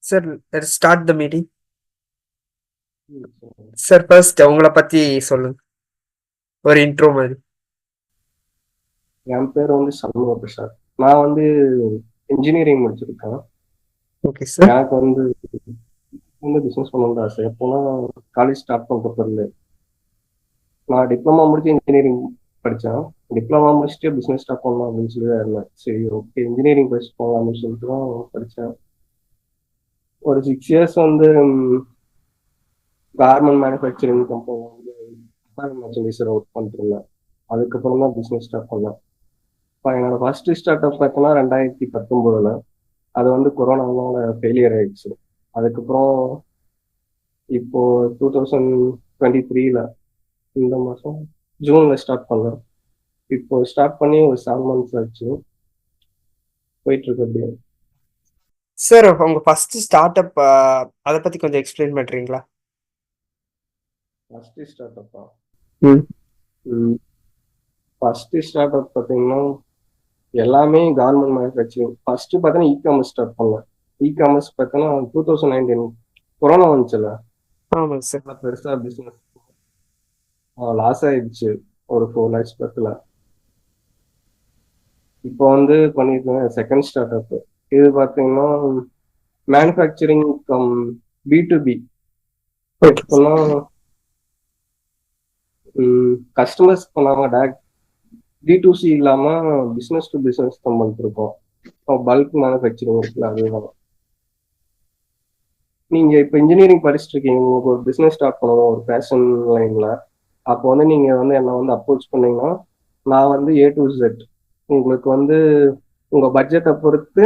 Sir let's start the meeting. சரி. Sir first உங்கள பத்தி சொல்லுங்க. ஒரு இன்ட்ரோ மாதிரி. என் பேர் வந்து சண்முக பிரசாத். நான் வந்து இன்ஜினியரிங் முடிச்சிருக்கேன். Okay sir. எனக்கு வந்து பிசினஸ் பண்ணணும்னு ஆசை. எப்போனா காலேஜ் ஸ்டார்ட் பண்றப்ப இருந்து நான் டிப்ளமா முடிச்சு இன்ஜினியரிங் படித்தேன். டிப்ளமா முடிச்சுட்டு பிசினஸ் ஸ்டார்ட் பண்ணலாம் அப்படின்னு சொல்லி தான் இருந்தேன். சரி ஓகே இன்ஜினியரிங் படிச்சு போகலாம் அப்படின்னு சொல்லிட்டு தான் படித்தேன். ஒரு 6 இயர்ஸ் வந்து கார்மெண்ட் மேனுஃபேக்சரிங் கம்பெனி வந்து மெர்ச்சன்டைசர் ஒர்க் பண்ணிட்டு இருந்தேன். அதுக்கப்புறம் தான் பிசினஸ் ஸ்டார்ட் பண்ணேன். இப்போ என்னோட ஃபர்ஸ்ட் ஸ்டார்ட் அப் பார்த்தோன்னா 2019. அது வந்து கொரோனாவால ஃபெயிலியர் ஆயிடுச்சு. அதுக்கப்புறம் இப்போ 2023 இந்த மாதம் ஜூனில் ஸ்டார்ட் பண்ணேன். இப்போ ஸ்டார்ட் பண்ணி ஒரு 7 months ஆச்சு. போயிட்டு இருக்கு அப்படியே. சார் உங்க ஃபர்ஸ்ட் ஸ்டார்ட் அப் அதை பத்தி கொஞ்சம் எக்ஸ்பிளைன் பண்றீங்களா? ஃபர்ஸ்ட் ஸ்டார்ட் அப்பா ம். ஃபர்ஸ்ட் ஸ்டார்ட் அப் பார்த்தீங்கன்னா எல்லாமே கார்மெண்ட் மேனுஃபேக்சரிங். ஃபர்ஸ்ட் பார்த்தீங்கன்னா இ-காமர்ஸ் ஸ்டார்ட் பண்ணேன். இ-காமர்ஸ் பார்த்தோன்னா 2019 கொரோனா வந்துச்சுல்ல, ஆமாங்க சார். பெருசாக பிஸ்னஸ் லாஸ் ஆயிடுச்சு. ஒரு 4 lakhs பக்கத்தில். இப்போ வந்து பண்ணியிருக்கேன் செகண்ட் ஸ்டார்ட் அப். இது பார்த்தீங்கன்னா மேனுஃபேக்சரிங் கம் B2B. எப்படின்னா கஸ்டமர்ஸ் பண்ணாமல் டேரக்ட் D2C இல்லாமல் பிஸ்னஸ் டு பிஸ்னஸ் தான் பண்ணிருக்கோம். பல்க் மேனுஃபேக்சரிங் இருக்குல்ல, அதுதான். நீங்கள் இப்போ இன்ஜினியரிங் படிச்சுட்டு இருக்கீங்க, உங்களுக்கு ஒரு பிஸ்னஸ் ஸ்டார்ட் பண்ணணும் ஒரு ஃபேஷன் லைனில். அப்போ வந்து நீங்கள் வந்து என்னை வந்து அப்ரோச் பண்ணீங்கன்னா நான் வந்து A to Z உங்களுக்கு வந்து உங்கள் பட்ஜெட்டை பொறுத்து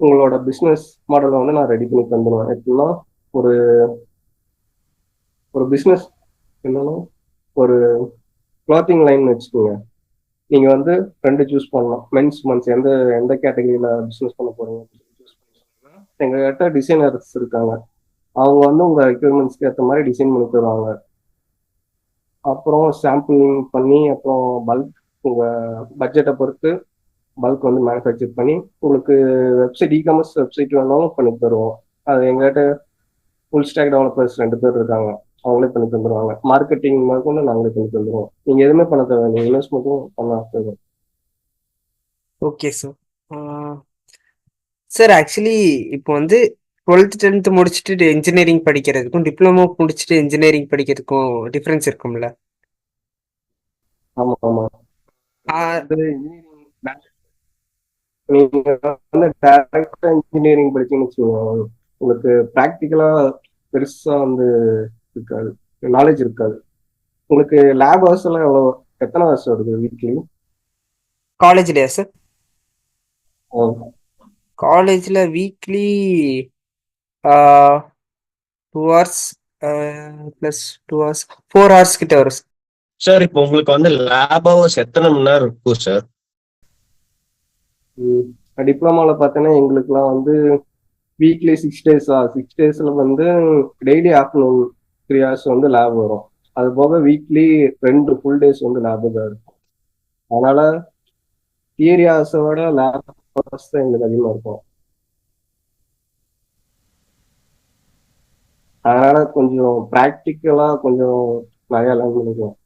உங்களோட பிஸ்னஸ் மாடலை வந்து நான் ரெடி பண்ணி தந்துடுவேன். எப்படின்னா ஒரு ஒரு பிஸ்னஸ் என்னன்னா ஒரு கிளாத்திங் லைன் வச்சுக்கோங்க. நீங்கள் வந்து 2 சூஸ் பண்ணலாம். மென்ஸ் மன்ஸ் எந்த எந்த கேட்டகரியில் பிஸ்னஸ் பண்ண போகிறீங்க சூஸ் பண்ணீங்கன்னா எங்ககிட்ட டிசைனர்ஸ் இருக்காங்க. அவங்க வந்து உங்கள் ரெக்யர்மெண்ட்ஸ்க்கு ஏற்ற மாதிரி டிசைன் பண்ணி தருவாங்க. அப்புறம் சாம்பிளிங் பண்ணி அப்புறம் பல்க் உங்கள் பட்ஜெட்டை பொறுத்து பல்க் வந்து மேனுஃபேக்சர் பண்ணி உங்களுக்கு வெப்சைட் இ-காமர்ஸ் வெப்சைட் வேணாலும் பண்ணி தருவோம். அது எங்கள்கிட்ட ஃபுல் ஸ்டாக் டெவலப்பர்ஸ் 2 பேர் இருக்காங்க. அவங்களே பண்ணி தந்துடுவாங்க. மார்க்கெட்டிங் முதற்கொண்டு நாங்களே பண்ணி தந்துடுவோம். நீங்கள் எதுவுமே பண்ண தேவை, நீங்கள் இன்வெஸ்ட் மட்டும் பண்ண தேவை. Okay sir. சார் ஆக்சுவலி இப்போ வந்து 12th 10th முடிச்சுட்டு இன்ஜினியரிங் படிக்கிறதுக்கும் டிப்ளமோ முடிச்சுட்டு இன்ஜினியரிங் படிக்கிறதுக்கும் டிஃப்ரென்ஸ் இருக்கும்ல? ஆமாம் ஆமாம். ஆஹ் அது இன்ஜினியரிங் நீங்கள் வந்து டேரக்டாக இன்ஜினியரிங் படிச்சீங்கன்னு வச்சுக்கோங்க, உங்களுக்கு ப்ராக்டிக்கலாக பெருசாக வந்து இருக்காது, நாலேஜ் இருக்காது. உங்களுக்கு லேப் ஹவர்ஸ் எல்லாம் எத்தனை ஹவர்ஸ் வருது வீக்லி? காலேஜ்லயா சார்? காலேஜ்ல weekly 2 hours plus 2 hours 4 hours கிட்ட வரும் சார். சார் இப்போ உங்களுக்கு வந்து லேப் ஹவர்ஸ் எத்தனை மணி நேரம் இருக்கும் சார்? டிப்ளமாவில் பார்த்தீங்கன்னா எங்களுக்குலாம் வந்து வீக்லி 6 days 6 daysல வந்து டெய்லி ஆஃப்டர்நூன் 3 hours வந்து லேப் வரும். அது போக வீக்லி 2 full days வந்து லேபு தான் இருக்கும். அதனால தியரி ஹவர்ஸை விட லேப் ஹவர்ஸ் தான் எங்களுக்கு அதிகமாக இருக்கும். அதனால கொஞ்சம் ப்ராக்டிக்கலாக கொஞ்சம் நிறையா லேர்ன் பண்ணிக்கலாம்.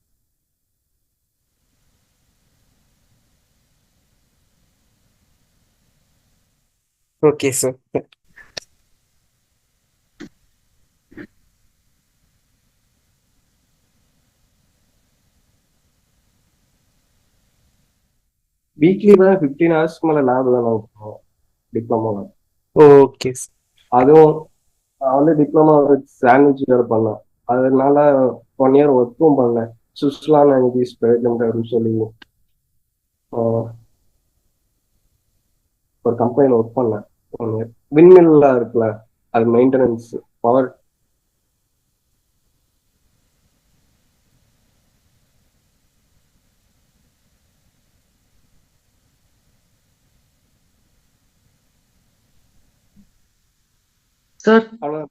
Okay sir. வீக்லி தான் 15 hours மேலே லேப் தான் நாங்கள் போவோம் டிப்ளமாவில். Okay sir. அதுவும் நான் வந்து டிப்ளமா வித் சாண்ட்விச் வேறு பண்ணேன். அதனால 1 year ஒர்க்கும் பண்ணேன். சுஸ்லான் எனர்ஜிஸ் அப்படின்னு சொல்லி ஒரு கம்பெனியில் ஒர்க் பண்ணேன் 1 year. விண்மில்லாம் இருக்குல்ல, அது மெயின்டெனன்ஸ் பவர். சார் ஆனால்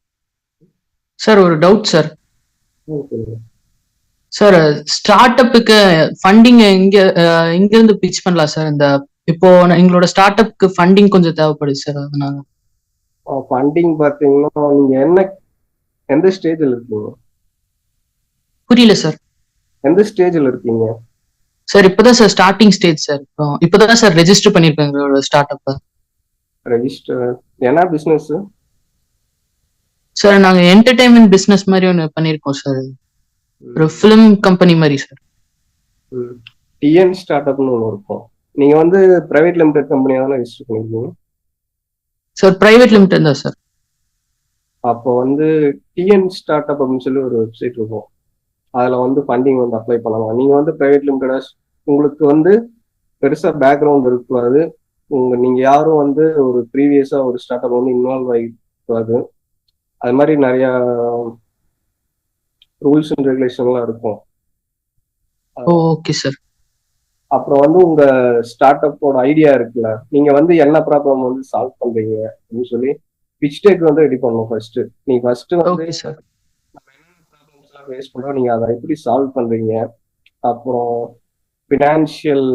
சார் ஒரு டவுட் சார். சார் ஸ்டார்ட் அப்புக்கு ஃபண்டிங் இங்க இருந்து பிச் பண்ணலாம் சார். இந்த இப்போ எங்களோட ஸ்டார்ட் அப்க்கு ஃபண்டிங் கொஞ்சம் தேவைப்படுது சார். அதனால ஃபண்டிங் பார்த்தீங்கன்னா நீங்க எந்த ஸ்டேஜில் இருக்கீங்க? புரியல சார். எந்த ஸ்டேஜில் இருக்கீங்க? சார் இப்பதான் சார் ஸ்டார்டிங் ஸ்டேஜ் சார். இப்பதான் சார் ரெஜிஸ்டர் பண்ணிருக்கேன் எங்களோட ஸ்டார்ட் அப். ரெஜிஸ்டர் என்ன பிசினஸ்? சார் நாங்க என்டர்டைன்மெண்ட் பிசினஸ் மாதிரி ஒன்று பண்ணிருக்கோம் சார். ஒரு ஃபிலிம் கம்பெனி மாதிரி சார். டிஎன் ஸ்டார்ட் அப்னு ஒன்று இருக்கும். நீங்க வந்து பிரைவேட் லிமிடெட் கம்பெனியாக தானே ரெஜிஸ்டர் பண்ணிருக்கீங்க? சார் பிரைவேட் லிமிடெட் தான் சார். அப்போ வந்து டிஎன் ஸ்டார்ட் அப் அப்படின்னு சொல்லி ஒரு வெப்சைட் இருக்கும். அதுல வந்து ஃபண்டிங் வந்து அப்ளை பண்ணலாம். நீங்க வந்து பிரைவேட் லிமிடெடா உங்களுக்கு வந்து பெருசா பேக்ரவுண்ட் இருக்கக்கூடாது. நீங்க யாரும் வந்து ஒரு ப்ரீவியஸா ஒரு ஸ்டார்ட் அப் வந்து இன்வால்வ் ஆகிக்கூடாது. அது மாதிரி நிறைய ரூல்ஸ் அண்ட் ரெகுலேஷன்லாம் இருக்கும். Okay sir. அப்புறம் வந்து உங்க ஸ்டார்ட் அப்போட ஐடியா இருக்குல்ல, நீங்க வந்து என்ன ப்ராப்ளம் வந்து சால்வ் பண்றீங்க அப்படின்னு சொல்லி பிச் டெக் வந்து ரெடி பண்ணணும் ஃபர்ஸ்ட். நீங்க ஃபர்ஸ்ட் வந்து ஓகே சார். நம்ம என்னென்ன ப்ராப்ளம்ஸ் எல்லாம் ஃபேஸ் பண்றோம், நீங்க அதை எப்படி சால்வ் பண்றீங்க, அப்புறம் ஃபினான்ஷியல்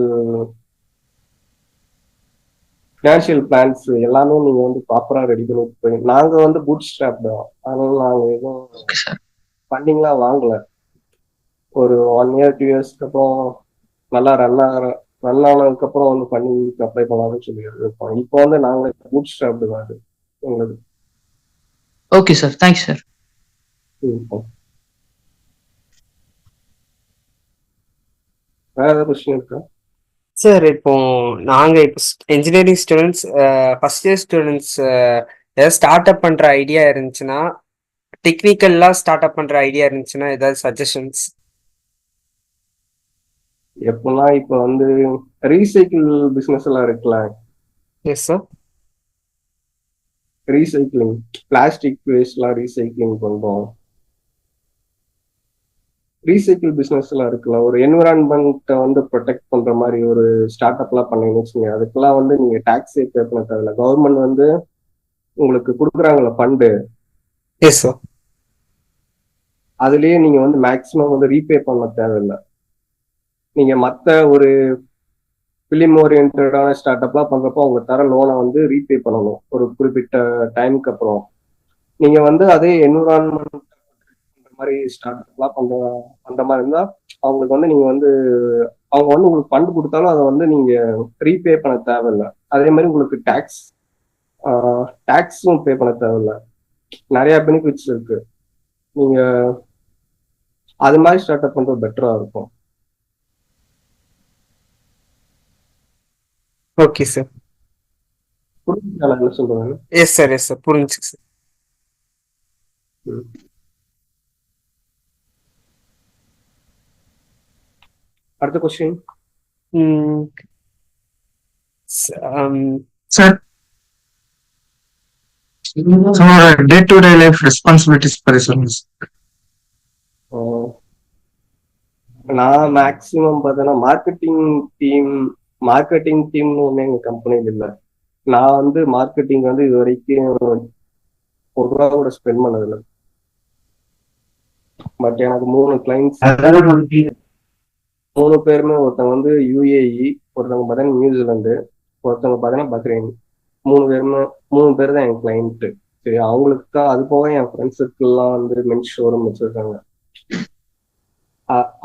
பிளான்ஸ் எல்லாமே நீங்க வந்து ப்ராப்பரா ரெடி பண்ணி. நாங்க வந்து பூட் ஸ்ட்ராப் தான், அதனால நாங்க எதுவும் ஓகே சார். ஃபண்டிங்லாம் வாங்கல. ஒரு 1 இயர் 2 இயர்ஸ்க்கு அப்புறம் நல்லா ரன் ஆனதுக்கு அப்புறம் வந்து ஃபண்டிங் அப்ளை பண்ணலாம்னு சொல்லி இருக்கோம். இப்போ வந்து நாங்க பூட் ஸ்ட்ராப் தான் அது உங்களுக்கு. Okay sir, thanks sir. வேற ஏதாவது கொஸ்டின் இருக்கா சார்? இப்போ நாங்க இப்போ engineering students, first year students ஏதாவது ஸ்டார்ட் அப் பண்ற ஐடியா இருந்துச்சுன்னா, டெக்னிக்கல்லாம் ஸ்டார்ட் அப் பண்ற ஐடியா இருந்துச்சுன்னா ஏதாவது சஜஷன்ஸ்? எப்படின்னா இப்போ வந்து ரீசைக்கிள் பிசினஸ் எல்லாம் இருக்குல்ல. Yes sir. ரீசைக்கிளிங் பிளாஸ்டிக் வேஸ்ட்லாம் ரீசைக்கிளிங் பண்றோம். ரீசைக்கிள் பிசினஸ் எல்லாம் இருக்குல்ல, ஒரு என்விரான்மெண்ட்டை வந்து ப்ரொடெக்ட் பண்ற மாதிரி ஒரு ஸ்டார்ட் அப் எல்லாம் பண்ணீங்கன்னு வச்சுக்கோங்க. அதுக்கெல்லாம் வந்து நீங்க டாக்ஸே பே பண்ண தேவையில்ல. கவர்மெண்ட் வந்து உங்களுக்கு கொடுக்குறாங்கல்ல ஃபண்டு. Yes sir. அதுலயே நீங்க வந்து மேக்சிமம் வந்து ரீபே பண்ண தேவையில்லை. நீங்க மற்ற ஒரு ஃபிலிம் ஓரியன்டான ஸ்டார்ட் அப்லாம் பண்றப்போ அவங்க தர லோனை வந்து ரீபே பண்ணணும் ஒரு குறிப்பிட்ட டைமுக்கு அப்புறம். நீங்க வந்து அதே என்விரான்மெண்ட் மாதிரி ஸ்டார்ட் அப்லாம் பண்ற மாதிரி இருந்தா அவங்களுக்கு வந்து நீங்க வந்து அவங்க வந்து உங்களுக்கு ஃபண்ட் கொடுத்தாலும் அதை வந்து நீங்க ரீபே பண்ண தேவையில்லை. அதே மாதிரி உங்களுக்கு டாக்ஸும் பே பண்ண தேவையில்லை. நிறைய பெனிஃபிட்ஸ் இருக்கு. நீங்க அது மாதிரி ஸ்டார்ட் அப் பண்றது பெட்டரா இருக்கும். Okay sir. புரிஞ்சுக்கலாம் என்ன சொல்றாங்க? எஸ் சார், எஸ் சார், புரிஞ்சுக்கு சார். அடுத்த question sir, day to day life responsibilities பத்தி சொல்லுங்க சார். நான் மேக்சிமம் பார்த்தேன்னா மார்க்கெட்டிங் டீம்னு ஒன்று எங்க கம்பெனியில் இல்லை. நான் வந்து மார்க்கெட்டிங் வந்து இது வரைக்கும் ₹1 கூட ஸ்பெண்ட் பண்ணதில்லை. பட் எனக்கு 3 கிளைண்ட்ஸ், 3 பேருமே, ஒருத்தவங்க வந்து UAE, ஒருத்தவங்க பார்த்தீங்கன்னா நியூசிலாந்து, ஒருத்தவங்க பார்த்தீங்கன்னா பஹ்ரைன். 3 பேர் தான் என் கிளைண்ட்டு. சரி, அவங்களுக்கு தான். அது போக என் ஃப்ரெண்ட்ஸுக்கெல்லாம் வந்து மென்ஸ் ஷோரூம் வச்சிருக்காங்க.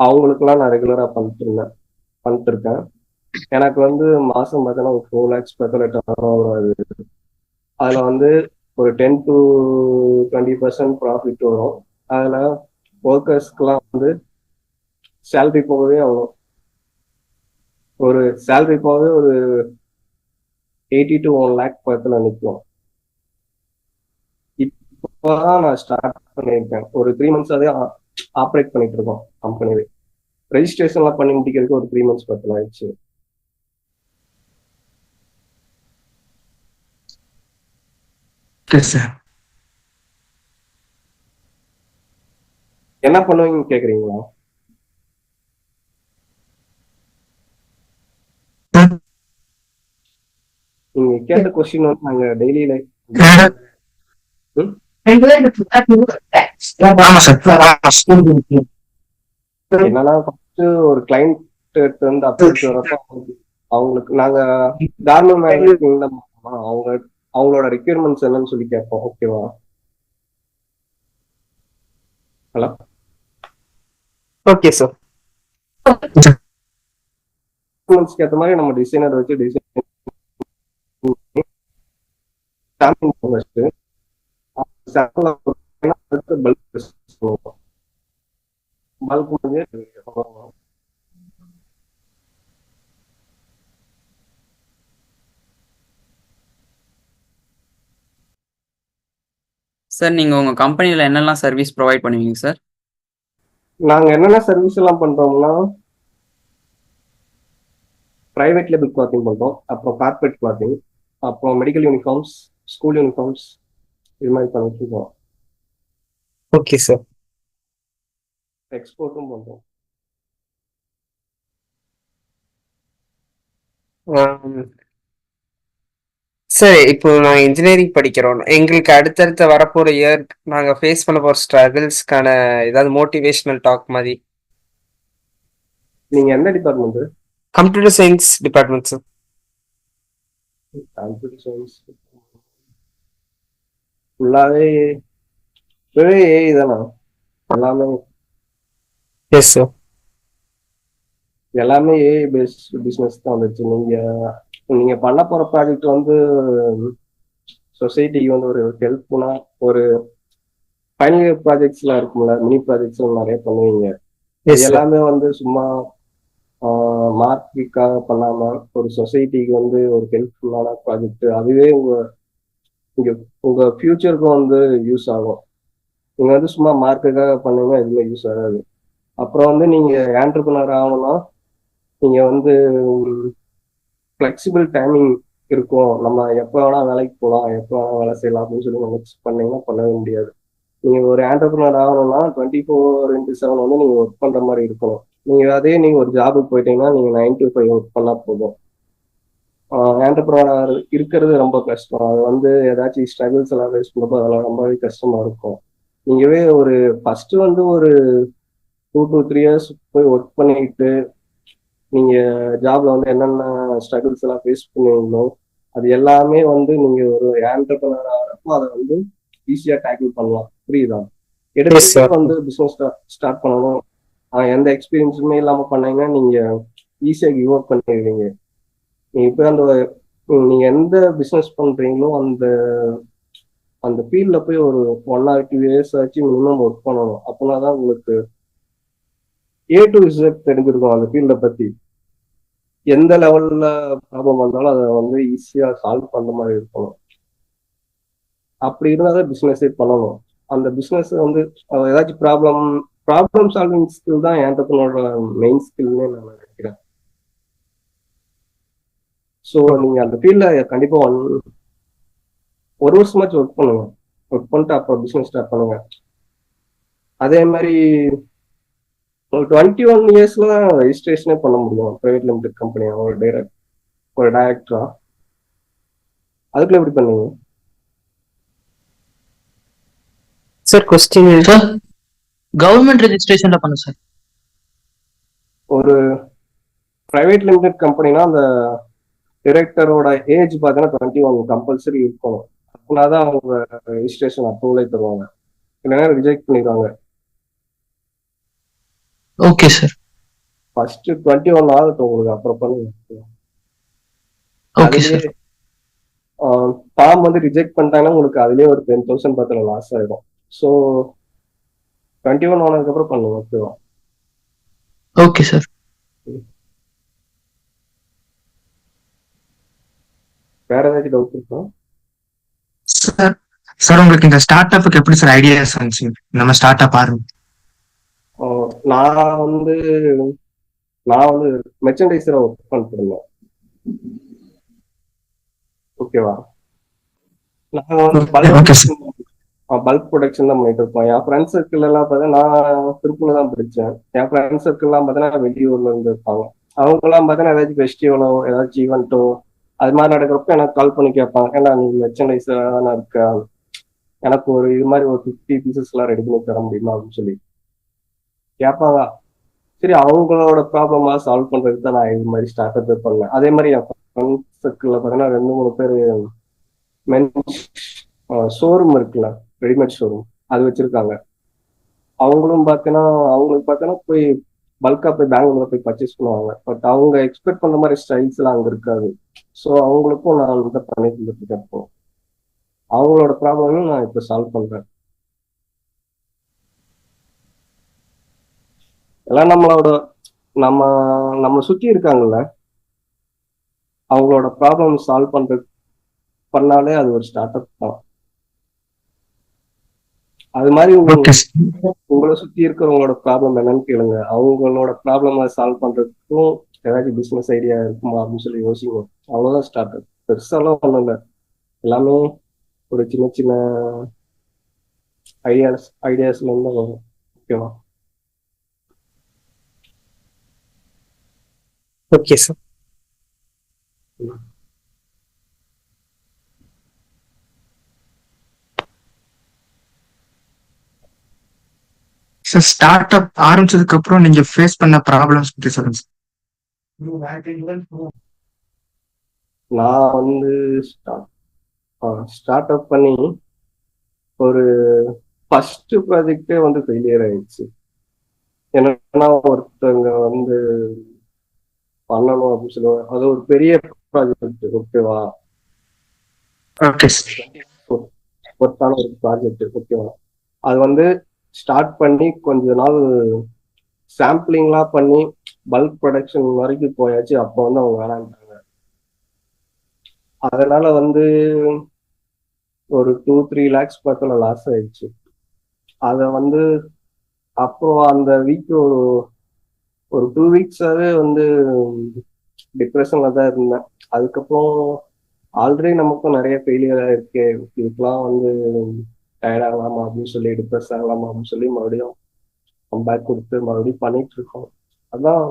அவங்களுக்குலாம் நான் ரெகுலரா பண்ணிட்டு இருக்கேன். எனக்கு வந்து மாசம் பார்த்தீங்கன்னா ஒரு 4 lakhs வருது. அதுல வந்து ஒரு 10 to 20% ப்ராஃபிட் வரும். அதுல ஒர்க்கர்ஸ்க்குலாம் வந்து சேலரி போகவே ஒரு 80 to 1 lakh பக்கத்துல நிற்கும். இப்போதான் நான் ஸ்டார்ட் பண்ணியிருக்கேன். ஒரு 3 months அதே ஆப்ரேட் பண்ணிட்டு இருக்கோம் கம்பெனிவே. ரெஜிஸ்ட்ரேஷன்லாம் பண்ணி முடிக்கிறதுக்கு ஒரு 3 months பக்கத்துல ஆயிடுச்சு. என்ன பண்ணுவீங்கன்னு கேக்குறீங்களா? நீங்க கேட்ட கொஸ்டின் வந்து நாங்க டெய்லி லைஃப் என்னன்னா ஃபர்ஸ்ட் ஒரு கிளைண்ட் வந்து அப்ரோச் வரப்போ அவங்களுக்கு நாங்க கார்மெண்ட் மேனுஃபேக்சரிங்ல அவங்க அவங்களோட ரெக்யர்மெண்ட்ஸ் என்னன்னு சொல்லி கேட்போம். ஓகேவா? Hello, okay sir. ரெக்யர்மெண்ட்ஸ்க்கு ஏற்ற மாதிரி நம்ம டிசைனர் வச்சு டிசைன் பல்க் வந்து சார் நீங்க உங்க கம்பெனில என்னெல்லாம் சர்வீஸ் ப்ரொவைட் பண்ணுவீங்க சார்? நாங்க என்னென்ன சர்வீஸ் எல்லாம் பண்றோம்னா, பிரைவேட் லேபிள் கிளாத்திங் பண்றோம், அப்புறம் கார்பரேட் கிளாத்திங், அப்புறம் மெடிக்கல் யூனிஃபார்ம்ஸ், ஸ்கூல் யூனிஃபார்ம்ஸ், இது மாதிரி பண்ணிட்டு இருக்கோம். Okay sir. எக்ஸ்போர்ட்டும் பண்றோம். சரி, இப்போ நாங்க இன்ஜினியரிங் படிக்கிறோம். எங்களுக்கு அடுத்தடுத்த வரப்போற இயர் நாங்க ஃபேஸ் பண்ண போற ஸ்ட்ரகிள்ஸ்க்கான ஏதாவது மோட்டிவேஷனல் டாக் மாதிரி. நீங்க எந்த department? Computer science department sir. Computer science ஃபுல்லாவே ஏஐ தானா? எல்லாமே எஸ் சார். எல்லாமே ஏஐ பேஸ்ட் பிசினஸ் தான் வந்துச்சு. நீங்க பண்ண போற ப்ராஜெக்ட் வந்து சொசைட்டிக்கு வந்து ஒரு ஹெல்ப்ஃபுல்லா ஒரு ஃபைனல் இயர் ப்ராஜெக்ட்ஸ் எல்லாம் இருக்கும்ல, மினி ப்ராஜெக்ட்ஸ் எல்லாம் நிறைய பண்ணுவீங்க. Yes, இது sir. எல்லாமே வந்து சும்மா மார்க்குக்காக பண்ணாம ஒரு சொசைட்டிக்கு வந்து ஒரு ஹெல்ப்ஃபுல்லான ப்ராஜெக்ட். அதுவே உங்க ஃபியூச்சருக்கும் வந்து யூஸ் ஆகும். நீங்க வந்து சும்மா மார்க்குக்காக பண்ணீங்கன்னா எதுவுமே யூஸ் ஆகாது. அப்புறம் வந்து நீங்க ஆண்டர்பிரினர் ஆகணும்னா நீங்க வந்து ஃபிளெக்சிபிள் டைமிங் இருக்கும். நம்ம எப்போ வேணா வேலைக்கு போகலாம், எப்போ வேணா வேலை செய்யலாம் அப்படின்னு சொல்லி நினைச்சு பண்ணீங்கன்னா பண்ணவே முடியாது. நீங்க ஒரு ஆண்டர்பிரினர் ஆகணும்னா 24/7 வந்து நீங்க ஒர்க் பண்ற மாதிரி இருக்கணும். நீங்க ஒரு ஜாபுக்கு போயிட்டீங்கன்னா நீங்க 9 to 5 ஒர்க் பண்ணா போதும். ஆண்டர்பிரினர் இருக்கிறது ரொம்ப கஷ்டம். அது வந்து ஏதாச்சும் ஸ்ட்ரகிள்ஸ் எல்லாம் ஃபேஸ் பண்ணுறப்போ அதெல்லாம் ரொம்பவே கஷ்டமா இருக்கும். நீங்கவே ஒரு ஃபர்ஸ்ட் வந்து ஒரு 2 to 3 years போய் ஒர்க் பண்ணிட்டு நீங்க ஜாப்ல வந்து என்னென்ன ஸ்ட்ரகிள்ஸ் எல்லாம் ஃபேஸ் பண்ணுவீங்களோ அது எல்லாமே வந்து நீங்க ஒரு ஆண்டர்பிரினர் ஆகிறப்போ அதை வந்து ஈஸியா டேக்கிள் பண்ணலாம். புரியுதா? Yes, எடுத்து sir. வந்து பிசினஸ் ஸ்டார்ட் பண்ணணும். எந்த எக்ஸ்பீரியன்ஸுமே இல்லாம பண்ணீங்கன்னா நீங்க ஈஸியா கிவ் அப் பண்ணிடுவீங்க. நீங்க இப்போ நீங்க எந்த பிசினஸ் பண்றீங்களோ அந்த அந்த ஃபீல்ட்ல போய் ஒரு 1 or 2 years ஆச்சு மினிமம் ஒர்க் பண்ணணும். அப்படின்னாதான் உங்களுக்கு A to Z தெரிஞ்சிருக்கும் அந்த ஃபீல்டை பத்தி. எந்த லெவல்ல ப்ராப்ளம் வந்தாலும் அதை வந்து ஈஸியா சால்வ் பண்ற மாதிரி இருக்கணும். அப்படி இருந்தாதான் பிசினஸே பண்ணணும். அந்த பிசினஸ் வந்து ஏதாச்சும் ப்ராப்ளம் சால்விங் ஸ்கில் தான் என்டர்பிரினரோட மெயின் ஸ்கில்னே நான் நினைக்கிறேன். ஸோ நீங்க அந்த ஃபீல்ட்ல கண்டிப்பா ஒரு வருஷமாச்சும் ஒர்க் பண்ணுங்க. ஒர்க் பண்ணிட்டு அப்புறம் பிசினஸ் ஸ்டார்ட் பண்ணுங்க. அதே மாதிரி ஒரு 21 yearsல தான் ரெஜிஸ்ட்ரேஷனே பண்ண முடியும் பிரைவேட் லிமிடெட் கம்பெனியா ஒரு டைரக்டரா. அதுக்குள்ள எப்படி பண்ணீங்க சார்? கொஸ்டின் சார் கவர்மெண்ட் ரெஜிஸ்ட்ரேஷன்ல பண்ண சார். ஒரு பிரைவேட் லிமிடெட் கம்பெனினா அந்த டிரெக்டரோட ஏஜ் பார்த்தீங்கன்னா 21 கம்பல்சரி இருக்கணும். அப்படின்னாதான் அவங்க ரெஜிஸ்ட்ரேஷன் அப்ரூவலே தருவாங்க. இல்லைன்னா ரிஜெக்ட் பண்ணிடுவாங்க. Okay sir. ஃபர்ஸ்ட் 21 ஆகட்டும் உங்களுக்கு, அப்புறம் பண்ணுங்க. Okay sir. ஃபார்ம் வந்து ரிஜெக்ட் பண்ணிட்டாங்கன்னா உங்களுக்கு அதுலேயே ஒரு 10,000 பத்திரம் லாஸ் ஆயிடும். ஸோ 21 ஆனதுக்கு அப்புறம் பண்ணுங்க. ஓகேவா? Okay sir. வேற ஏதாச்சும் டவுட் இருக்கா? சார் சார் உங்களுக்கு இந்த ஸ்டார்ட் அப்புக்கு எப்படி சார் ஐடியாஸ் வந்துச்சு? நம்ம ஸ்டார்ட் அப் ஆரம்பி நான் வந்து மெர்ச்சன்டைசரா ஒர்க் பண்ணிட்டு இருந்தேன். ஓகேவா? நான் வந்து பல்க் ப்ரொடக்ஷன் தான் பண்ணிட்டு இருப்போம். என் ஃப்ரெண்ட்ஸ் சர்க்கிள் எல்லாம் பார்த்தீங்கன்னா நான் திருப்பூர்ல தான் படித்தேன். என் ஃப்ரெண்ட்ஸ் சர்க்கிள் எல்லாம் பார்த்தீங்கன்னா வெளியூர்ல இருந்து இருப்பாங்க. அவங்க எல்லாம் பார்த்தீங்கன்னா ஏதாச்சும் ஃபெஸ்டிவலோ ஏதாச்சும் ஈவெண்ட்டோ அது மாதிரி நடக்கிறப்ப எனக்கு கால் பண்ணி கேட்பாங்க, ஏன்னா நீ மெர்ச்சன்டைசரா தானே இருக்க, எனக்கு ஒரு இது மாதிரி ஒரு 50 pieces எல்லாம் ரெடி பண்ணி தர முடியுமா அப்படின்னு சொல்லி கேட்பாங்க. சரி, அவங்களோட ப்ராப்ளமா சால்வ் பண்றதுக்கு தான் நான் இது மாதிரி ஸ்டார்ட் அப் பண்ணேன். அதே மாதிரி என் ஃப்ரெண்ட்ஸ் சர்க்கிள்ல பார்த்தீங்கன்னா 2-3 பேர் மென்ஸ் ஷோரூம் இருக்குல்ல, ரெடிமேட் ஷோரூம் அது வச்சிருக்காங்க. அவங்களும் பார்த்தீங்கன்னா அவங்களுக்கு பார்த்தீங்கன்னா போய் பல்கா போய் பெங்களூர்ல போய் பர்ச்சேஸ் பண்ணுவாங்க. பட் அவங்க எக்ஸ்பெக்ட் பண்ண மாதிரி ஸ்டைல்ஸ் எல்லாம் அங்க இருக்காது. ஸோ அவங்களுக்கும் நான் வந்து பண்ணி கொடுத்துட்டு இருக்கேன். அவங்களோட ப்ராப்ளமும் நான் இப்போ சால்வ் பண்றேன். எல்லாம் நம்ம நம்ம சுத்தி இருக்காங்கல்ல, அவங்களோட ப்ராப்ளம் சால்வ் பண்ணாலே அது ஒரு ஸ்டார்ட் அப் தான். அது மாதிரி ஓகே சார். உங்களை சுத்தி இருக்கிறவங்களோட ப்ராப்ளம் என்னன்னு கேளுங்க. அவங்களோட ப்ராப்ளம் சால்வ் பண்றதுக்கும் ஏதாச்சும் பிசினஸ் ஐடியா இருக்குமா அப்படின்னு சொல்லி யோசிங்க. அவ்வளவுதான் ஸ்டார்ட் அப். பெருசாலாம் ஒண்ணும் இல்லை, எல்லாமே ஒரு சின்ன சின்ன ஐடியாஸ்ல இருந்து வரும். ஓகேவா? Okay sir. Sir start up ஆரம்பிச்சதுக்கு அப்புறம் நீங்க ஃபேஸ் பண்ண ப்ராப்ளம்ஸ் பத்தி சொல்லுங்க சார். நான் வந்து ஸ்டார்ட் அப் பண்ணி ஒரு ஃபர்ஸ்ட் ப்ராஜெக்டே வந்து ஃபெயிலியர் ஆயிடுச்சு. என்னன்னா ஒருத்தவங்க வந்து பண்ணணும் அப்படின்னு சொல்லுவாங்க. அது ஒரு பெரிய ப்ராஜெக்ட். ஓகேவா? Okay sir. ஒர்த்தான ஒரு ப்ராஜெக்ட். ஓகேவா? அது வந்து ஸ்டார்ட் பண்ணி கொஞ்ச நாள் சாம்பிளிங்லாம் பண்ணி பல்க் ப்ரொடக்ஷன் வரைக்கும் போயாச்சு. அப்போ வந்து அவங்க வேணான்ட்டாங்க. அதனால வந்து ஒரு 2-3 lakhs பக்கத்துல லாஸ் ஆயிடுச்சு. அதை வந்து அப்புறம் அந்த வீக் ஒரு 2 weeks-ஆவே வந்து டிப்ரெஷன்ல தான் இருந்தேன். அதுக்கப்புறம் ஆல்ரெடி நமக்கும் நிறைய ஃபெயிலியர் ஆயிருக்கு, இதுக்கெல்லாம் வந்து டயர்ட் ஆகலாமா அப்படின்னு சொல்லி, டிப்ரெஸ் ஆகலாமா அப்படின்னு சொல்லி மறுபடியும் கம்பேக் கொடுத்து மறுபடியும் பண்ணிட்டு இருக்கோம். அதான்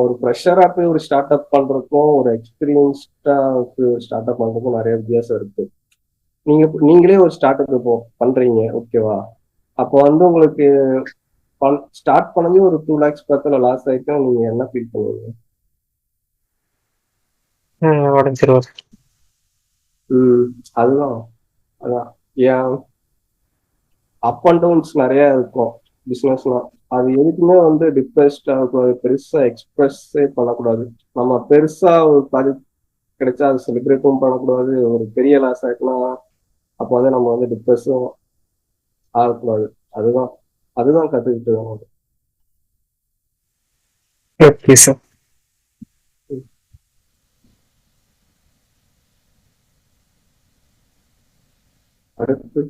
ஒரு ப்ரெஷரா போய் ஒரு ஸ்டார்ட் அப் பண்றதுக்கும் ஒரு எக்ஸ்பீரியன்ஸ்டா ஸ்டார்ட் அப் பண்றதுக்கும் நிறைய வித்தியாசம் இருக்கு. நீங்களே ஒரு ஸ்டார்ட் அப் பண்றீங்க. ஓகேவா? அப்போ வந்து உங்களுக்கு ஸ்டார்ட் பண்ணதே ஒரு 2 lakhs பக்கத்துல லாஸ் ஆயிட்டா நீங்க என்ன ஃபீல் பண்ணுவீங்க? உடஞ்சிருவார். அதுதான் அதான் ஏன் அப் அண்ட் டவுன்ஸ் நிறைய இருக்கும் பிசினஸ்லாம். அது எதுக்குமே வந்து டிப்ரெஸ்ட் ஆகக்கூடாது, பெருசா எக்ஸ்பிரஸே பண்ணக்கூடாது. நம்ம பெருசா ஒரு ப்ராஜெக்ட் கிடைச்சா அது செலிப்ரேட்டும் பண்ணக்கூடாது. ஒரு பெரிய லாஸ் ஆயிட்டுனா அப்போ வந்து நம்ம வந்து டிப்ரெஸும் ஆகக்கூடாது. அதுதான் அதுதான் கத்துக்கிட்டு இருக்கோம். Okay sir. அடுத்து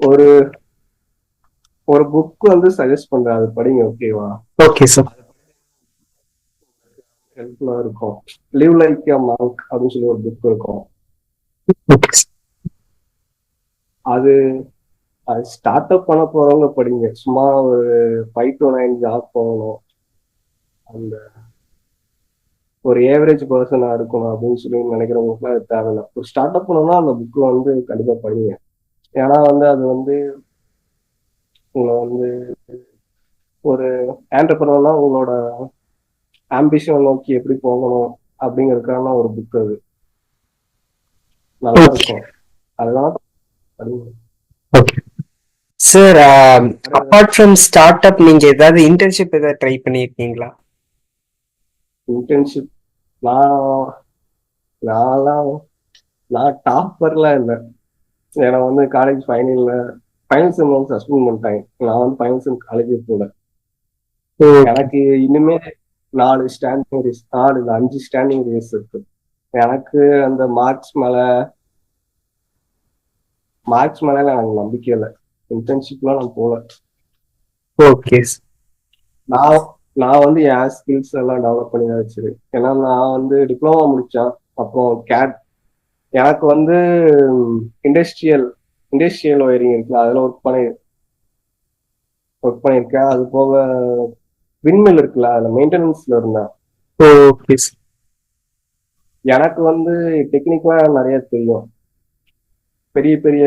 ஒரு ஒரு புக் வந்து சஜஸ்ட் பண்றேன், அது படிங்க. ஓகேவா? Okay sir. ஹெல்ப்ஃபுல்லா இருக்கும். லிவ் லைக் எ மாங்க் அப்படின்னு சொல்லி ஒரு புக் இருக்கும். Okay sir. அது ஸ்டார்ட் அப் பண்ண போறவங்க படிங்க. சும்மா ஒரு 5 to 9 ஜாப் போகணும், அந்த ஒரு ஏவரேஜ் பர்சனா இருக்கணும் அப்படின்னு சொல்லி நினைக்கிறவங்களுக்கு அது தேவையில்லை. ஒரு ஸ்டார்ட் அப் பண்ணணும்னா அந்த புக் வந்து கண்டிப்பா படிங்க. ஏன்னா வந்து அது வந்து உங்களை வந்து ஒரு ஆண்டர்பிரனர்னா உங்களோட ஆம்பிஷன் நோக்கி எப்படி போகணும் அப்படிங்கறதுக்கான ஒரு புக். அது நல்லா இருக்கும், அதெல்லாம் படிங்க. Okay sir. Apart from start up நீங்க ஏதாவது இன்டர்ன்ஷிப் ஏதாவது ட்ரை பண்ணியிருக்கீங்களா? இன்டர்ன்ஷிப் நான் டாப்பர்லாம் இல்லை. ஏன்னா வந்து காலேஜ் ஃபைனல் செம் வந்து சஸ்பெண்ட் பண்ணிட்டாங்க. நான் வந்து ஃபைனல் செம் காலேஜே போல. எனக்கு இனிமே 5 ஸ்டாண்டிங் ரேஸ் இருக்கு. எனக்கு அந்த மார்க்ஸ் மேல எனக்கு நம்பிக்கை இல்லை. இன்டர்ன்ஷிப்லாம் நான் போல. ஓகே. நான் வந்து என் ஸ்கில்ஸ் எல்லாம் டெவலப் பண்ணி தான் வச்சிரு. ஏன்னா நான் வந்து டிப்ளமா முடிச்சேன். அப்புறம் கேட் எனக்கு வந்து இண்டஸ்ட்ரியல் ஒயரிங் இருக்குல்ல, அதில் ஒர்க் பண்ணியிருக்கேன். அது போக விண்மில் இருக்குல்ல, அதில் மெயின்டெனன்ஸ்ல இருந்தேன். ஓகே. எனக்கு வந்து டெக்னிக்கலா நிறைய தெரியும். பெரிய பெரிய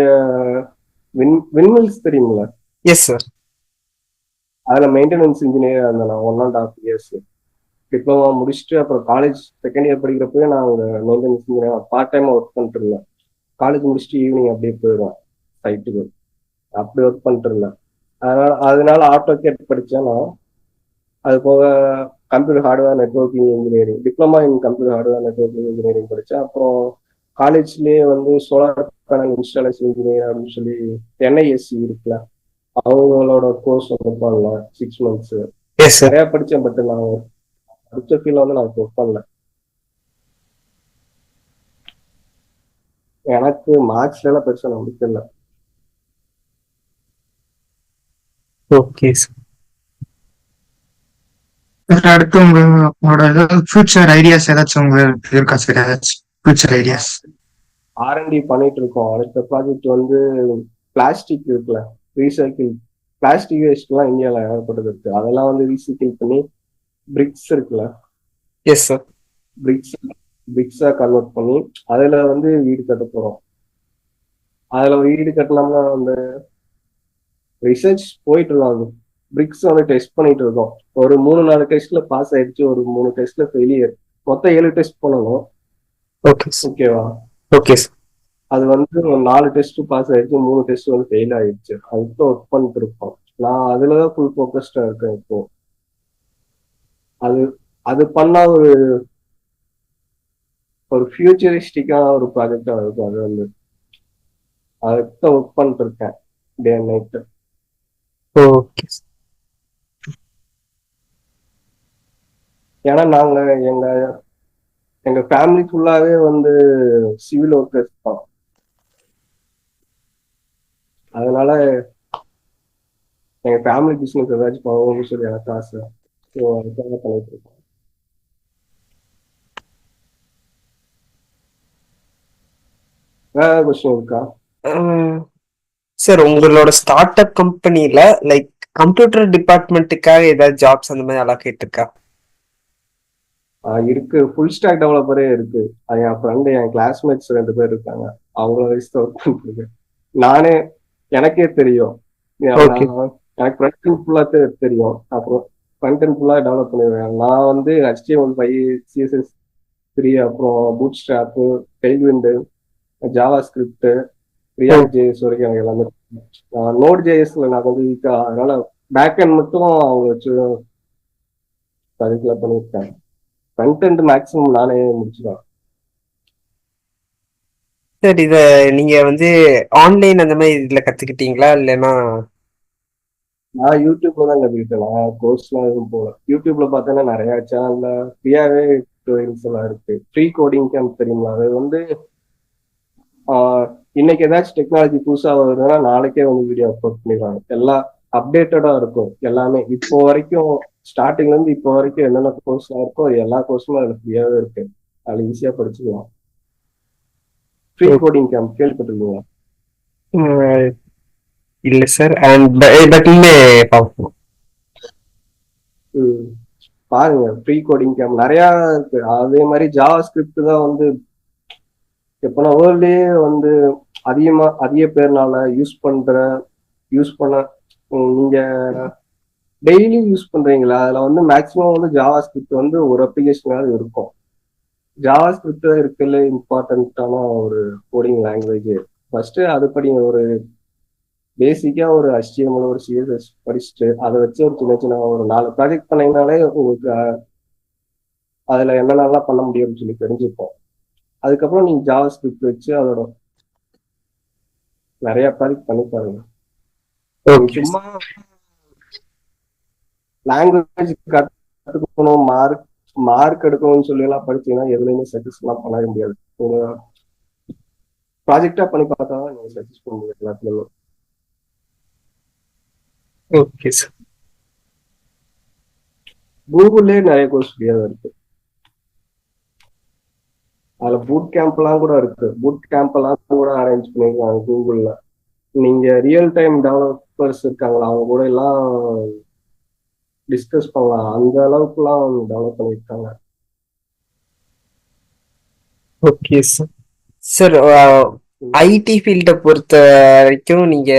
விண்மில்ஸ் தெரியுங்களா? Yes sir. அதில் மெயின்டெனன்ஸ் இன்ஜினியர் இருந்தேன் நான் 1.5 years. டிப்ளமா முடிச்சுட்டு அப்புறம் காலேஜ் செகண்ட் இயர் படிக்கிறப்பவே நான் ஒரு மெயின்டெனன்ஸ் இன்ஜினியர் பார்ட் டைமா ஒர்க் பண்ணிட்டு இருந்தேன். காலேஜ் முடிச்சுட்டு ஈவினிங் அப்படியே போயிடுவேன் சைட்டுக்கு. அப்படி ஒர்க் பண்ணிட்டு இருந்தேன். அதனால ஆட்டோகேட் படித்தேன் நான். அது போக computer hardware networking engineering, diploma in computer hardware networking engineering படித்தேன். அப்புறம் காலேஜ்லேயே வந்து சோலார் பேனல் இன்ஸ்டாலேஷன் இன்ஜினியர் அப்படின்னு சொல்லி NISC இருக்குல்ல, அவங்களோட கோர்ஸ் வந்து பண்ணேன் 6 months. Yes sir. நிறையா படித்தேன். பட் நான் படித்த ஃபீல்டில் வந்து நான் ஒர்க் பண்ணல. எனக்கு மார்க்ஸ்லாம் பெருசாக நம்பிக்கை இல்லை. Okay sir. சார் அடுத்து உங்களோட ஏதாவது ஃபியூச்சர் ஐடியாஸ் ஏதாச்சும் உங்களுக்கு இருக்கா சார்? ஏதாச்சும் ஃபியூச்சர் ஐடியாஸ்? R&D பண்ணிட்டு இருக்கோம். அடுத்த ப்ராஜெக்ட் வந்து பிளாஸ்டிக் இருக்குல்ல, ரீசைக்கிள் பிளாஸ்டிக் வேஸ்ட்லாம் இந்தியாவில் ஏகப்பட்டது இருக்கு. அதெல்லாம் வந்து ரீசைக்கிள் பண்ணி பிரிக்ஸ் இருக்குல்ல, எஸ் சார். பிரிக்ஸா கன்வெர்ட் பண்ணி அதுல வந்து வீடு கட்ட போறோம். அதுல வீடு கட்டினோம்னா அந்த ரிசர்ச் போயிட்டு இருக்காங்க. பிரிக்ஸ் வந்து டெஸ்ட் பண்ணிட்டு இருக்கோம். ஒரு 3-4 டெஸ்ட்ல பாஸ் ஆயிடுச்சு, ஒரு 3 டெஸ்ட்ல ஃபெயிலியர். மொத்தம் 7 டெஸ்ட் பண்ணணும். Okay sir. ஓகேவா? Okay sir. அது வந்து 4 டெஸ்ட் பாஸ் ஆயிடுச்சு, 3 டெஸ்ட் வந்து ஃபெயில் ஆயிடுச்சு. அதுக்கு ஒர்க் பண்ணிட்டு இருக்கோம். நான் அதுலதான் ஃபுல் ஃபோக்கஸ்டா இருக்கேன் இப்போ. அது அது பண்ணா ஒரு ஃபியூச்சரிஸ்டிக்கான ஒரு ப்ராஜெக்டா இருக்கும். அது வந்து அதுக்கு ஒர்க் பண்ணிட்டு இருக்கேன் day and night. Okay sir. ஏன்னா நாங்க எங்க ஃபேமிலி ஃபுல்லாவே வந்து சிவில் ஒர்க்கர்ஸ் தான். அதனால எங்க ஃபேமிலி பிசினஸ் ஏதாச்சும் பண்ணணும்னு சொல்லி எனக்கு ஆசை. ஸோ அதுக்காக பண்ணிட்டு இருக்கோம். வேற கொஸ்டின் இருக்கா? சார் உங்களோட ஸ்டார்ட் அப் கம்பெனில லைக் கம்ப்யூட்டர் டிபார்ட்மெண்ட்டுக்காக ஏதாவது ஜாப்ஸ் அந்த மாதிரி அலோகேட் இருக்கா? இருக்கு. ஃபுல் ஸ்டாக் டெவலப்பரே இருக்கு. அது என் ஃப்ரெண்டு, என் கிளாஸ்மேட்ஸ் 2 பேர் இருக்காங்க. அவங்கள வயசு ஒர்க் பண்ணிட்டு நானே எனக்கே தெரியும். Okay. எனக்கு ஃப்ரண்ட் அண்ட் ஃபுல்லா தெரியும். அப்புறம் ஃப்ரண்ட் அண்ட் ஃபுல்லா டெவலப் பண்ணிடுவேன். நான் வந்து HTML5, CSS3, அப்புறம் Bootstrap, Tailwind, JavaScript, React JS வரைக்கும் எனக்கு எல்லாமே. நோட் ஜேஎஸ்ல நான் கொஞ்சம் வீக்கா, அதனால பேக் எண்ட் மட்டும் அவங்க வச்சு அதுக்குள்ள பண்ணியிருக்கேன். ஃப்ரண்ட் எண்ட் மேக்ஸிமம் நானே முடிச்சுதான். சார் இத நீங்க வந்து ஆன்லைன் அந்த மாதிரி இதுல கத்துக்கிட்டீங்களா இல்லைன்னா? நான் யூடியூப்ல தான் கத்துக்கிட்டேன். நான் கோர்ஸ்லாம் எதுவும் போகல. யூடியூப்ல பார்த்தேன்னா நிறைய சேனல்ல ஃப்ரீயாவே டுட்டோரியல்ஸ் எல்லாம் இருக்கு. ஃப்ரீ கோடிங் கேம்ப் தெரியுமா? அது வந்து இன்னைக்கு ஏதாச்சும் டெக்னாலஜி புதுசா வருதுன்னா நாளைக்கே வந்து வீடியோ அப்லோட் பண்ணிடுவாங்க. எல்லாம் அப்டேட்டடா இருக்கும். எல்லாமே இப்போ வரைக்கும் ஸ்டார்டிங்ல இருந்து இப்போ வரைக்கும் என்னென்ன கோர்ஸ்லாம் இருக்கோ அது எல்லா கோர்ஸுமே அதுல ஃப்ரீயாவே இருக்கு. அது ஈஸியா படிச்சுக்கலாம். ஃப்ரீ கோடிங் கேம்ப் கேள்விப்பட்டிருக்கீங்களா? இல்ல சார். அண்ட் பட் இனிமே பார்ப்போம். பாருங்க, ஃப்ரீ கோடிங் கேம்ப் நிறைய இருக்கு. அதே மாதிரி ஜாவா ஸ்கிரிப்ட் தான் வந்து எப்போனா வேர்ல்ட்லயே வந்து அதிக பேர்னால யூஸ் பண்ண நீங்க டெய்லி யூஸ் பண்றீங்களா? அதுல வந்து மேக்சிமம் வந்து ஜாவா ஸ்கிரிப்ட் வந்து ஒரு அப்ளிகேஷனாவது இருக்கும். ஜாவா ஸ்கிரிப்ட் இருக்குல்ல இம்பார்ட்டன்டான ஒரு கோடிங் லாங்குவேஜ். ஃபர்ஸ்ட் அது படிங்க. ஒரு பேசிக்கா ஒரு HTML, ஒரு CSS படிச்சுட்டு அதை வச்சு ஒரு சின்ன ஒரு 4 ப்ராஜெக்ட் பண்ணீங்கனாலே உங்களுக்கு அதுல என்னென்னலாம் பண்ண முடியும்னு சொல்லி தெரிஞ்சுப்போம். அதுக்கப்புறம் நீங்க ஜாவா ஸ்கிரிப்ட் வச்சு அதோட நிறைய ப்ராஜெக்ட் பண்ணி பாருங்க. சும்மா லாங்குவேஜ் கற்றுக்கணும், மார்க் எடுக்கணும்னு சொல்லி எல்லாம் படிச்சீங்கன்னா எதுலையுமே சக்சஸ்ஃபுல்லா பண்ண முடியாது. ஒரு ப்ராஜெக்டா பண்ணி பார்த்தா தான் நீங்க சக்சஸ் பண்ண முடியும் எல்லாத்துலயுமே. Okay sir. கூகுள்லயே நிறைய கோர்ஸ் ஃப்ரீயா இருக்கு. அதுல பூட் கேம்ப் எல்லாம் கூட இருக்கு. பூட் கேம்ப் எல்லாம் கூட அரேஞ்ச் பண்ணிருக்காங்க கூகுள்ல. நீங்க ரியல் டைம் டெவலப்பர்ஸ் இருக்காங்களா, அவங்க கூட எல்லாம் டிஸ்கஸ் பண்ணலாம். அந்த அளவுக்கு எல்லாம் டெவலப் பண்ணிருக்காங்க. Okay sir. சார் ஐடி ஃபீல்டை பொறுத்த வரைக்கும் நீங்க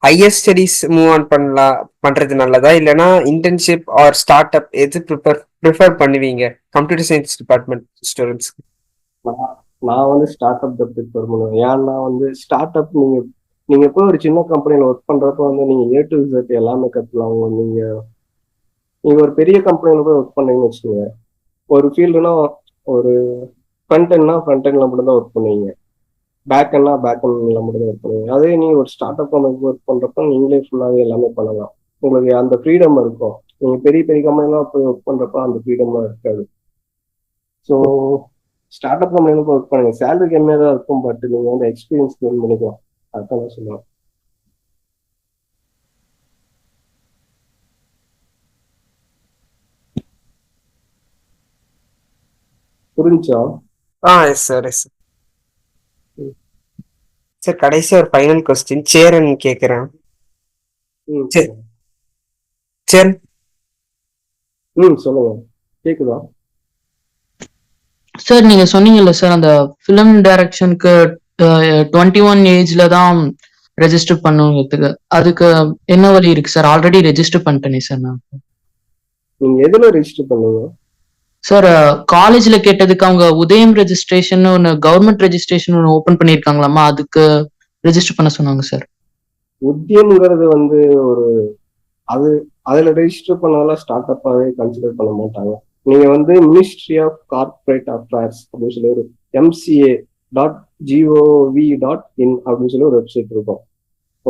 ஹையர் ஸ்டடீஸ் மூவ் ஆன் பண்றது நல்லதா இல்லைன்னா இன்டர்ன்ஷிப் ஆர் ஸ்டார்ட் அப் எது ப்ரிஃபர் பண்ணுவீங்க கம்ப்யூட்டர் சயின்ஸ் டிபார்ட்மெண்ட் ஸ்டூடெண்ட்ஸ்? நான் வந்து ஸ்டார்ட் அப் தான் ப்ரிஃபர் பண்ணுவேன். ஏன்னா வந்து ஸ்டார்ட் அப் நீங்க போய் ஒரு சின்ன கம்பெனில ஒர்க் பண்றப்ப வந்து நீங்க A to Z எல்லாமே கத்துக்கலாம். நீங்க நீங்க ஒரு பெரிய கம்பெனில போய் ஒர்க் பண்ணீங்கன்னு வச்சுக்கோங்க, ஒரு ஃபீல்டுனா ஒரு ஃப்ரண்ட் எண்ட்ல மட்டும் தான் ஒர்க் பண்ணுவீங்க, பேக் எண்ட்ல மட்டும் தான் ஒர்க் பண்ணுவீங்க. அதே நீங்க ஒரு ஸ்டார்ட் அப் கம்பெனிக்கு ஒர்க் பண்றப்ப நீங்களே ஃபுல்லாவே எல்லாமே பண்ணலாம். உங்களுக்கு அந்த ஃப்ரீடம் இருக்கும். நீங்க பெரிய பெரிய கம்பெனிலாம் போய் ஒர்க் பண்றப்ப அந்த ஃப்ரீடம்லாம் இருக்காது. ஸோ ஸ்டார்ட் அப் கம்பெனில போய் ஒர்க் பண்ணுங்க. சேலரி கம்மியாக தான் இருக்கும், பட் நீங்க வந்து எக்ஸ்பீரியன்ஸ் கெயின் பண்ணிக்கலாம். அதான் நான் சொல்லுவேன். புரிஞ்சா? S sir, yes sir. கடைசி ஒரு ஃபைனல் கொஸ்டின் சேரன் கேட்குறேன். ம் சரி. சேரன், சொல்லுங்க, கேக்குதா? சார் நீங்க சொன்னீங்கல்ல சார் அந்த ஃபிலிம் டைரக்ஷனுக்கு 21 ஏஜ்ல தான் ரெஜிஸ்டர் பண்ணுங்கிறதுக்கு, அதுக்கு என்ன வழி இருக்கு சார்? ஆல்ரெடி ரெஜிஸ்டர் பண்ணிட்டேனே சார் நான். நீங்க எதுல ரெஜிஸ்டர் பண்ணுங்க? சார் காலேஜ்ல கேட்டதுக்கு அவங்க உதயம் ரெஜிஸ்ட்ரேஷன் ஒன்று, கவர்மெண்ட் ரெஜிஸ்ட்ரேஷன் ஒன்று ஓப்பன் பண்ணியிருக்காங்களாமா, அதுக்கு ரெஜிஸ்டர் பண்ண சொன்னாங்க சார். உத்தியம்ங்கிறது வந்து ஒரு அது அதுல ரெஜிஸ்டர் பண்ணதெல்லாம் ஸ்டார்ட் அப்பாவே கன்சிடர் பண்ண மாட்டாங்க. நீங்க வந்து மினிஸ்ட்ரி ஆஃப் கார்பரேட் அஃபேர்ஸ் அப்படின்னு சொல்லி ஒரு MCA.gov.in அப்படின்னு சொல்லி ஒரு வெப்சைட் இருக்கும்.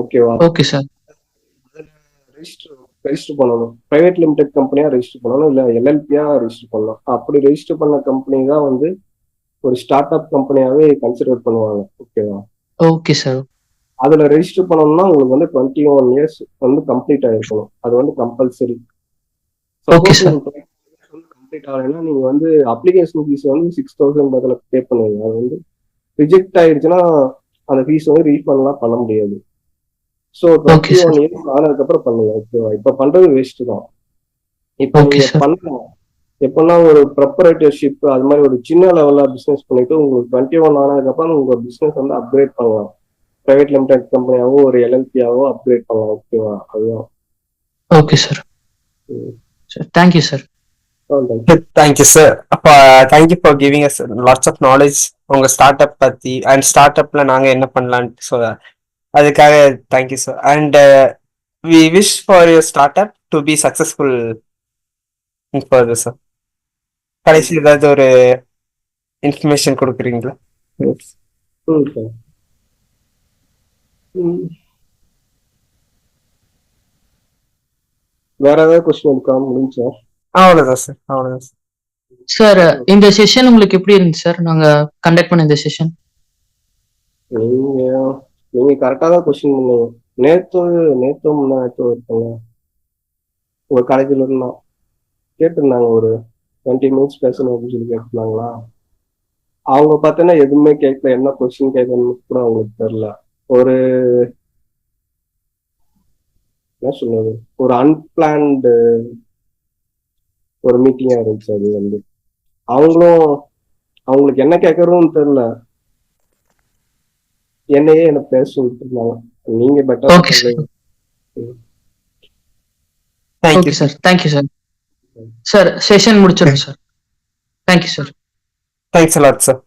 ஓகேவா? Okay sir. ரெஜிஸ்டர் பண்ணணும். பிரைவேட் லிமிடெட் கம்பெனியா ரெஜிஸ்டர் பண்ணணும், இல்ல LLP-யா ரெஜிஸ்டர் பண்ணணும். அப்படி ரெஜிஸ்டர் பண்ண கம்பெனி தான் வந்து ஒரு ஸ்டார்ட் அப் கம்பெனியாவே கன்சிடர் பண்ணுவாங்க. ஓகேவா? Okay sir. அதுல ரெஜிஸ்டர் பண்ணணும்னா உங்களுக்கு வந்து 21 இயர்ஸ் வந்து கம்ப்ளீட் ஆயிருக்கணும். அது வந்து கம்பல்சரி. Okay sir. கம்ப்ளீட் ஆகலைன்னா நீங்க வந்து அப்ளிகேஷன் ஃபீஸ் வந்து 6,000 பதில பே பண்ணுவீங்க. அது வந்து ரிஜெக்ட் ஆயிடுச்சுன்னா அந்த ஃபீஸ் வந்து ரீஃபண்ட்லாம் பண்ண முடியாது. ஸோ 21 இயர்ஸ் ஆனதுக்கு அப்புறம் பண்ணுங்க. ஓகேவா? இப்ப பண்றது வேஸ்ட் தான். இப்ப நீங்க பண்ணலாம் எப்படின்னா ஒரு ப்ரொப்ரைட்டர்ஷிப் அது மாதிரி ஒரு சின்ன லெவல்ல பிசினஸ் பண்ணிட்டு உங்களுக்கு 21 ஆனதுக்கு அப்புறம் உங்க பிசினஸ் வந்து அப்கிரேட் பண்ணலாம். பிரைவேட் லிமிடெட் கம்பெனியாவோ ஒரு LLP-யாவோ அப்கிரேட் பண்ணலாம். ஓகேவா? அதுதான். Okay sir. Thank you sir. Thank you sir. அப்போ thank you for giving us lots of knowledge உங்க ஸ்டார்ட் அப் பத்தி அண்ட் ஸ்டார்ட் அப்ல நாங்க என்ன பண்ணலான்ட்டு சொல்ல அதுக்காக thank you sir. And we wish for your startup to be successful for sir. கடைசி ஏதாவது ஒரு இன்ஃபர்மேஷன் கொடுக்குறீங்களா? வேற ஏதாவது கொஸ்டின் இருக்கா? முடிஞ்சா? அவ்வளவுதான் சார், அவ்வளவுதான் சார். சார் இந்த செஷன் உங்களுக்கு எப்படி இருந்துச்சு சார்? நாங்க கண்டக்ட் பண்ண இந்த செஷன் நீங்க கரெக்டா தான் கொஸ்டின் பண்ணீங்க. நேத்து முன்னாடி ஒருத்தவங்க ஒரு காலேஜ்ல இருந்தான் கேட்டிருந்தாங்க, ஒரு 20 மினிட்ஸ் பேசணும் அப்படின்னு சொல்லி கேட்டிருந்தாங்களா. அவங்க பார்த்தோன்னா எதுவுமே கேட்கல, என்ன கொஸ்டின் கேட்கணும்னு கூட அவங்களுக்கு தெரியல. ஒரு என்ன சொல்றது, ஒரு அன்பிளான்டு ஒரு மீட்டிங்கா இருந்துச்சு. அது வந்து அவங்களுக்கு என்ன கேட்கறதுன்னு தெரியல, என்னையே என்ன பேச விட்டுருந்தாங்க. நீங்க better. Okay sir. Thank you sir. Sir session முடிச்சிடும் sir. Thank you sir. Thanks a lot sir.